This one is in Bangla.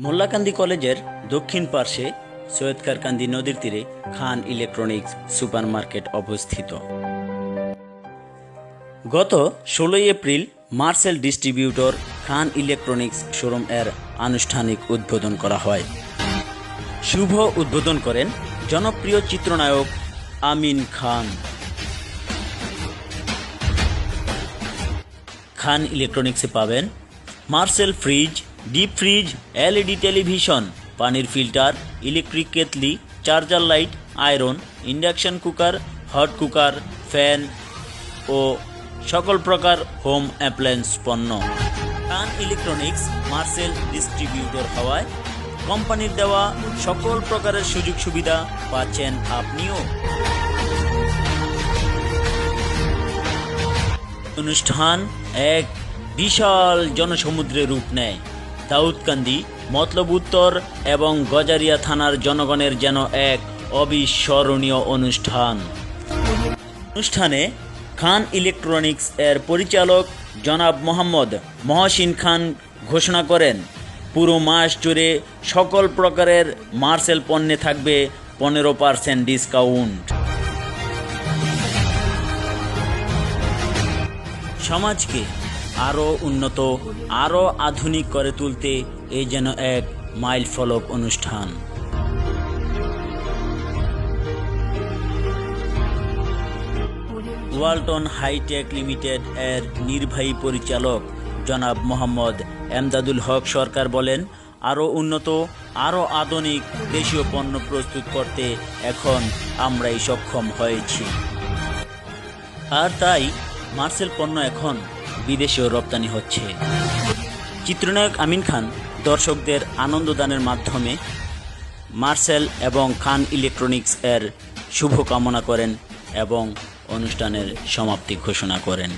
মোল্লাকান্দি কলেজের দক্ষিণ পার্শ্বে সৈয়দকারকান্দি নদীর তীরে খান ইলেকট্রনিক্স সুপারমার্কেট অবস্থিত। গত 16 এপ্রিল মার্সেল ডিস্ট্রিবিউটর খান ইলেকট্রনিক্স শোরুম এর আনুষ্ঠানিক উদ্বোধন করা হয়। শুভ উদ্বোধন করেন জনপ্রিয় চিত্রনায়ক আমিন খান। খান ইলেকট্রনিক্সে পাবেন Marcel fridge, deep fridge, LED television, পানির filter, electric kettle, charger light, iron, induction cooker, hot cooker, fan ও সকল প্রকার হোম অ্যাপ্লায়েন্স পণ্য। খান ইলেকট্রনিক্স মার্সেল ডিস্ট্রিবিউটর হওয়ায় কোম্পানির দেওয়া সকল প্রকারের সুযোগ সুবিধা পাচ্ছেন আপনিও। অনুষ্ঠান এক বিশাল জনসমুদ্রে রূপ নেয়। দাউদকান্দি, মতলব উত্তর এবং গজারিয়া থানার জনগণের যেন এক অবিস্মরণীয় অনুষ্ঠান। অনুষ্ঠানে খান ইলেকট্রনিক্স এর পরিচালক জনাব মোহাম্মদ মহসিন খান ঘোষণা করেন, পুরো মাস জুড়ে সকল প্রকারের মার্সেল পণ্যে থাকবে 15% ডিসকাউন্ট। সমাজকে আরও উন্নত, আরও আধুনিক করে তুলতে এই যেন এক মাইল ফলক অনুষ্ঠান। ওয়ালটন হাইটেক লিমিটেড এর নির্বাহী পরিচালক জনাব মোহাম্মদ এমদাদুল হক সরকার বলেন, আরও উন্নত, আরও আধুনিক দেশীয় পণ্য প্রস্তুত করতে এখন আমরাই সক্ষম হয়েছি। আর তাই মার্সেল পণ্য এখন বিদেশেও রপ্তানি হচ্ছে। চিত্রনায়ক আমিন খান দর্শকদের আনন্দদানের মাধ্যমে মার্সেল এবং খান ইলেকট্রনিক্স এর শুভ কামনা করেন এবং অনুষ্ঠানের সমাপ্তি ঘোষণা করেন।